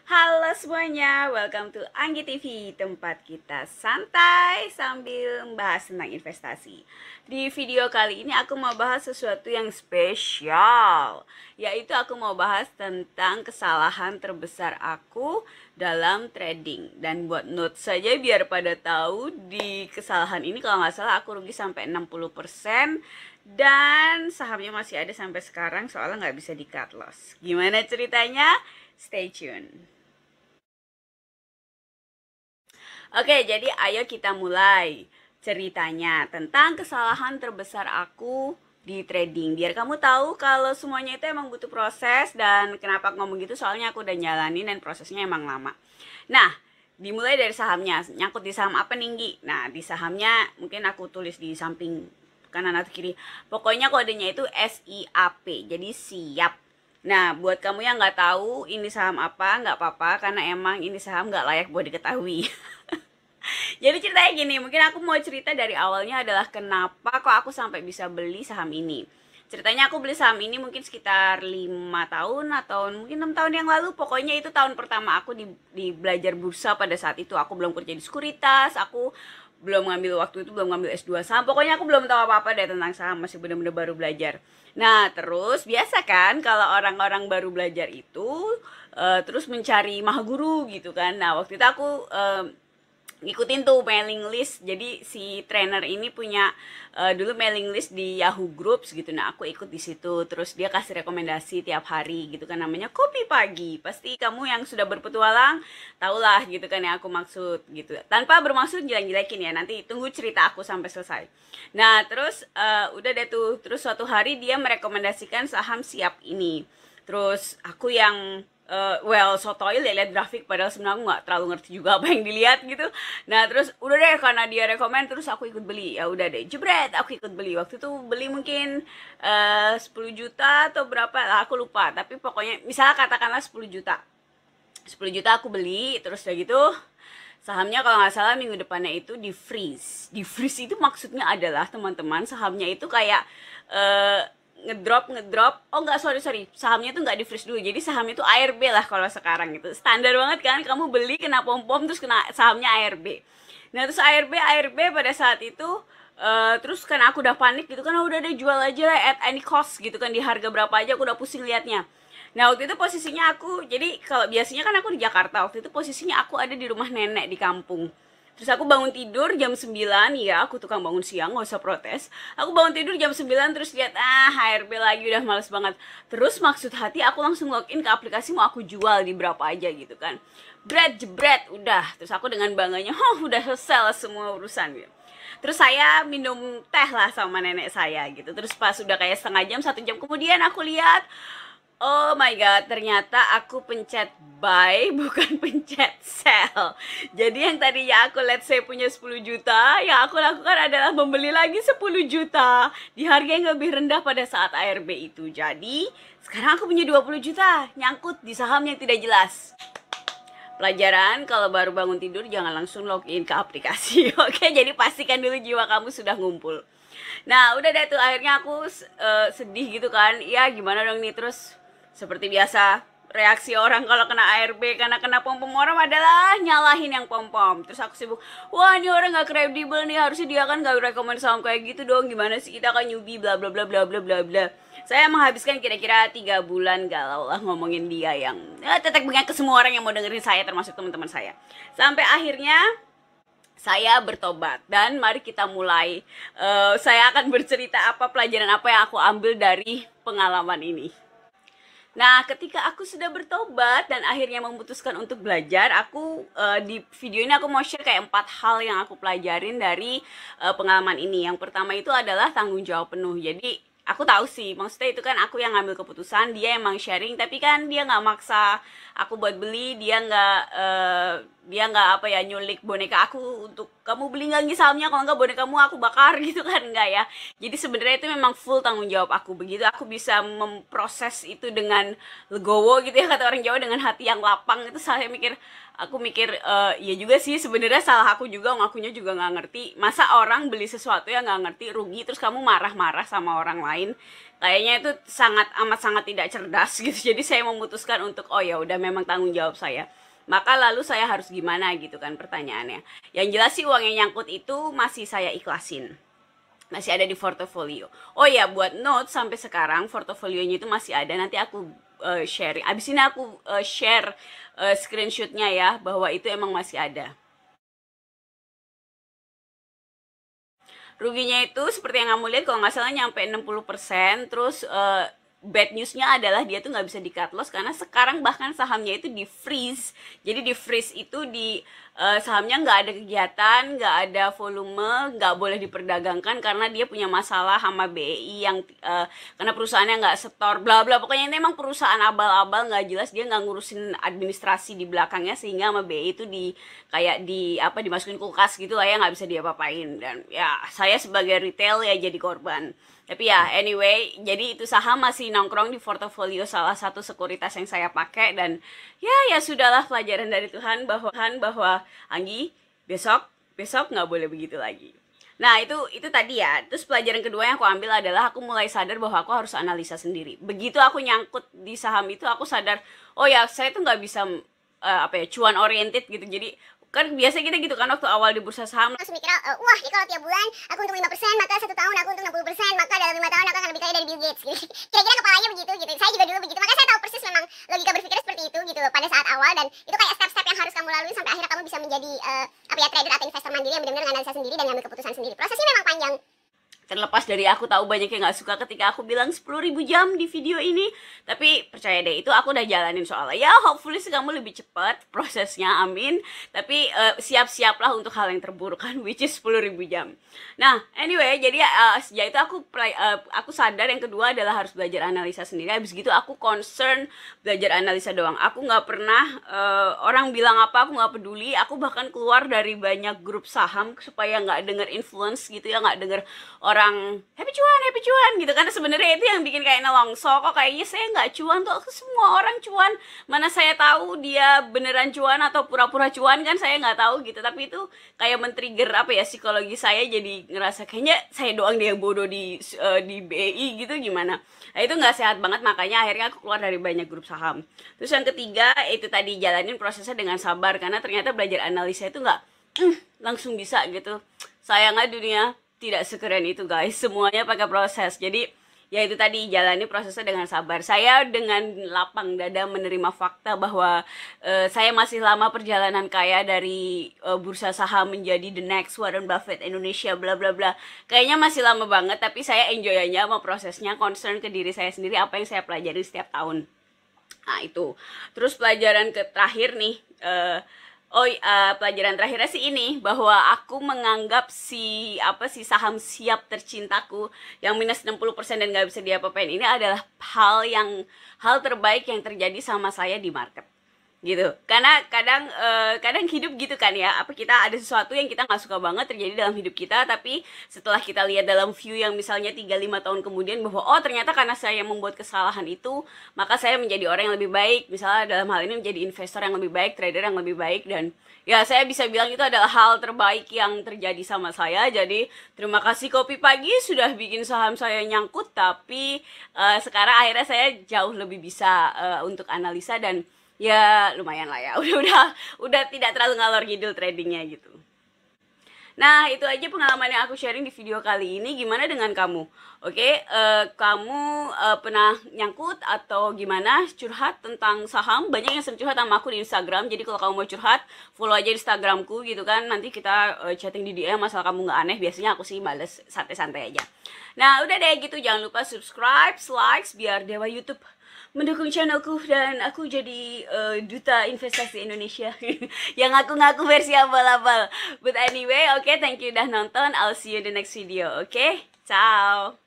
Halo semuanya, welcome to Anggi TV, tempat kita santai sambil membahas tentang investasi. Di video kali ini aku mau bahas sesuatu yang spesial, yaitu aku mau bahas tentang kesalahan terbesar aku dalam trading. Dan buat note saja biar pada tahu, di kesalahan ini kalau nggak salah aku rugi sampai 60%, dan sahamnya masih ada sampai sekarang soalnya nggak bisa di cut loss. Gimana ceritanya? Stay tune. Oke, jadi ayo kita mulai ceritanya tentang kesalahan terbesar aku di trading. Biar kamu tahu kalau semuanya itu emang butuh proses, dan kenapa aku ngomong gitu soalnya aku udah jalanin dan prosesnya emang lama. Nah, dimulai dari sahamnya. Nyangkut di saham apa nih? Nah, di sahamnya mungkin aku tulis di samping kanan atau kiri. Pokoknya kodenya itu SIAP. Jadi siap. Nah, buat kamu yang nggak tahu ini saham apa, nggak apa-apa, karena emang ini saham nggak layak buat diketahui. Jadi ceritanya gini, mungkin aku mau cerita dari awalnya adalah kenapa kok aku sampai bisa beli saham ini. Ceritanya aku beli saham ini mungkin sekitar 5 tahun atau mungkin 6 tahun yang lalu. Pokoknya itu tahun pertama aku di belajar bursa pada saat itu. Aku belum kerja di sekuritas, aku belum ngambil waktu itu belum ngambil S2 saham. Pokoknya aku belum tahu apa-apa deh tentang saham, masih bener-bener baru belajar. Nah, terus biasa kan kalau orang-orang baru belajar itu terus mencari mahaguru gitu kan. Nah, waktu itu aku ngikutin tuh mailing list. Jadi si trainer ini punya dulu mailing list di Yahoo Groups gitu. Nah, aku ikut di situ. Terus dia kasih rekomendasi tiap hari gitu kan, namanya Kopi Pagi. Pasti kamu yang sudah berpetualang tahulah gitu kan yang aku maksud gitu. Tanpa bermaksud jelek-jelekin ya. Nanti tunggu cerita aku sampai selesai. Nah, terus udah deh tuh. Terus suatu hari dia merekomendasikan saham Siap ini. Terus aku yang sotoil ya lihat grafik, padahal sebenarnya aku nggak terlalu ngerti juga apa yang dilihat gitu. Nah, terus udah deh karena dia rekomend, terus aku ikut beli. Ya udah deh, jebret aku ikut beli. Waktu itu beli mungkin 10 juta atau berapa lah, aku lupa. Tapi pokoknya misalnya katakanlah 10 juta. 10 juta aku beli, terus udah gitu sahamnya kalau nggak salah minggu depannya itu di freeze. Di freeze itu maksudnya adalah teman-teman, sahamnya itu kayak eh, ngedrop. Oh enggak, sorry, sahamnya itu nggak di freeze dulu. Jadi sahamnya itu ARB lah kalau sekarang itu standar banget kan, kamu beli kena pom-pom terus kena sahamnya ARB. Nah, terus ARB pada saat itu terus kan aku udah panik gitu kan, udah deh jual aja lah at any cost gitu kan, di harga berapa aja aku udah pusing liatnya. Nah, waktu itu posisinya aku, jadi kalau biasanya kan aku di Jakarta, waktu itu posisinya aku ada di rumah nenek di kampung. Terus aku bangun tidur jam 9, ya aku tukang bangun siang, gak usah protes. Aku bangun tidur jam 9 terus lihat, HRB lagi, udah males banget. Terus maksud hati aku langsung login ke aplikasi, mau aku jual di berapa aja gitu kan. Jebret, udah. Terus aku dengan bangganya, udah selesai semua urusan gitu. Terus saya minum teh lah sama nenek saya gitu. Terus pas udah kayak setengah jam, 1 jam kemudian aku lihat, oh my god, ternyata aku pencet buy bukan pencet sell. Jadi yang tadinya aku let's say punya 10 juta, yang aku lakukan adalah membeli lagi 10 juta di harga yang lebih rendah pada saat ARB itu. Jadi sekarang aku punya 20 juta nyangkut di saham yang tidak jelas. Pelajaran, kalau baru bangun tidur jangan langsung login ke aplikasi. Oke, jadi pastikan dulu jiwa kamu sudah ngumpul. Nah, udah deh tuh akhirnya aku sedih gitu kan. Ya gimana dong nih, terus seperti biasa reaksi orang kalau kena ARB karena kena pom-pom orang adalah nyalahin yang pom-pom. Terus aku sibuk, wah ini orang gak kredibel nih, harusnya dia kan gak rekomend saham kayak gitu dong, gimana sih kita kan newbie bla bla bla bla bla bla bla. Saya menghabiskan kira-kira 3 bulan galau lah ngomongin dia yang tetek bengek ke semua orang yang mau dengerin saya, termasuk teman-teman saya. Sampai akhirnya saya bertobat, dan mari kita mulai. Saya akan bercerita apa pelajaran apa yang aku ambil dari pengalaman ini. Nah, ketika aku sudah bertobat dan akhirnya memutuskan untuk belajar, aku di video ini aku mau share kayak 4 hal yang aku pelajarin dari pengalaman ini. Yang pertama itu adalah tanggung jawab penuh. Jadi aku tahu sih, maksudnya itu kan aku yang ngambil keputusan, dia emang sharing, tapi kan dia nggak maksa aku buat beli, dia nggak apa ya, nyulik boneka aku untuk kamu beli nggak nih sahamnya, kalau nggak bonekamu aku bakar gitu kan, nggak ya. Jadi sebenarnya itu memang full tanggung jawab aku. Begitu aku bisa memproses itu dengan legowo gitu ya, kata orang Jawa, dengan hati yang lapang, itu saya mikir aku mikir ya juga sih sebenarnya salah aku juga, ngakunya juga nggak ngerti. Masa orang beli sesuatu yang nggak ngerti rugi terus kamu marah-marah sama orang lain, kayaknya itu sangat amat sangat tidak cerdas gitu. Jadi saya memutuskan untuk oh ya udah memang tanggung jawab saya. Maka lalu saya harus gimana gitu kan pertanyaannya. Yang jelas sih uang yang nyangkut itu masih saya ikhlasin, masih ada di portofolio. Oh ya, buat note sampai sekarang portofolionya itu masih ada. Nanti aku sharing. Abis ini aku share screenshotnya ya, bahwa itu emang masih ada. Ruginya itu seperti yang kamu lihat kalau nggak salah nyampe 60%. Terus bad newsnya adalah dia tuh nggak bisa di cut loss karena sekarang bahkan sahamnya itu di freeze. Jadi di freeze itu di sahamnya nggak ada kegiatan, nggak ada volume, nggak boleh diperdagangkan karena dia punya masalah sama BEI yang karena perusahaannya nggak setor, bla bla. Pokoknya ini emang perusahaan abal-abal nggak jelas, dia nggak ngurusin administrasi di belakangnya sehingga sama BEI itu di kayak di apa dimasukin kulkas gitu lah ya, nggak bisa diapa-apain. Dan ya saya sebagai retail ya jadi korban. Tapi ya anyway, jadi itu saham masih nongkrong di portofolio salah satu sekuritas yang saya pakai. Dan ya sudahlah, pelajaran dari Tuhan bahwa Anggi besok nggak boleh begitu lagi. Nah itu tadi ya. Terus pelajaran kedua yang aku ambil adalah aku mulai sadar bahwa aku harus analisa sendiri. Begitu aku nyangkut di saham itu, aku sadar oh ya saya tuh nggak bisa cuan oriented gitu. Jadi kan biasa kita gitu kan waktu awal di bursa saham langsung mikir, wah ya kalau tiap bulan aku untung 5%, maka 1 tahun aku untung 60%, maka dalam 5 tahun aku akan lebih kaya dari Bill Gates gitu. Kira-kira kepalanya begitu gitu. Saya juga dulu begitu, maka saya tahu persis memang logika berpikirnya seperti itu gitu pada saat awal. Dan itu kayak step-step yang harus kamu lalui sampai akhirnya kamu bisa menjadi trader atau investor mandiri yang benar-benar analisa sendiri dan ngambil keputusan sendiri. Prosesnya memang panjang. Terlepas dari aku tahu banyak yang gak suka ketika aku bilang 10.000 jam di video ini, tapi percaya deh, itu aku udah jalanin soalnya. Ya hopefully sih kamu lebih cepat prosesnya, amin. Tapi siap-siaplah untuk hal yang terburuk kan, which is 10.000 jam. Nah anyway, jadi sejak itu aku sadar yang kedua adalah harus belajar analisa sendiri. Habis gitu aku concern belajar analisa doang. Aku gak pernah orang bilang apa, aku gak peduli. Aku bahkan keluar dari banyak grup saham supaya gak denger influence gitu ya, gak denger orang happy cuan gitu. Karena sebenarnya itu yang bikin kayak nelongso, kok kayaknya saya nggak cuan tuh, semua orang cuan, mana saya tahu dia beneran cuan atau pura-pura cuan, kan saya nggak tahu gitu. Tapi itu kayak men-trigger psikologi saya, jadi ngerasa kayaknya saya doang dia yang bodoh di BI gitu, gimana. Nah itu nggak sehat banget, makanya akhirnya aku keluar dari banyak grup saham. Terus yang ketiga itu tadi, jalanin prosesnya dengan sabar, karena ternyata belajar analisa itu nggak langsung bisa gitu. Sayangnya dunia tidak sekeren itu guys, semuanya pakai proses. Jadi ya itu tadi, jalani prosesnya dengan sabar. Saya dengan lapang dada menerima fakta bahwa saya masih lama perjalanan kaya dari bursa saham menjadi the next Warren Buffett Indonesia bla bla bla. Kayaknya masih lama banget, tapi saya enjoy aja sama prosesnya, concern ke diri saya sendiri, apa yang saya pelajari setiap tahun. Nah itu. Terus pelajaran terakhir nih, pelajaran terakhirnya sih ini, bahwa aku menganggap si saham siap tercintaku yang minus 60% dan gak bisa diapa-apain ini adalah hal terbaik yang terjadi sama saya di market gitu. Karena kadang hidup gitu kan ya, kita ada sesuatu yang kita nggak suka banget terjadi dalam hidup kita, tapi setelah kita lihat dalam view yang misalnya 3-5 tahun kemudian, bahwa oh ternyata karena saya membuat kesalahan itu, maka saya menjadi orang yang lebih baik, misalnya dalam hal ini menjadi investor yang lebih baik, trader yang lebih baik. Dan ya saya bisa bilang itu adalah hal terbaik yang terjadi sama saya. Jadi terima kasih Kopi Pagi sudah bikin saham saya nyangkut, tapi sekarang akhirnya saya jauh lebih bisa untuk analisa, dan ya lumayan lah ya, udah tidak terlalu ngalor ngidul tradingnya gitu. Nah itu aja pengalaman yang aku sharing di video kali ini. Gimana dengan kamu? Oke, kamu pernah nyangkut atau gimana, curhat tentang saham? Banyak yang sering curhat sama aku di Instagram, jadi kalau kamu mau curhat follow aja Instagramku gitu kan, nanti kita chatting di DM asal kamu nggak aneh. Biasanya aku sih bales santai-santai aja. Nah udah deh gitu, jangan lupa subscribe, likes, biar Dewa YouTube mendukung channelku dan aku jadi duta investasi Indonesia yang ngaku-ngaku versi abal-abal. But anyway, okay, thank you udah nonton. I'll see you in the next video. Okay, ciao.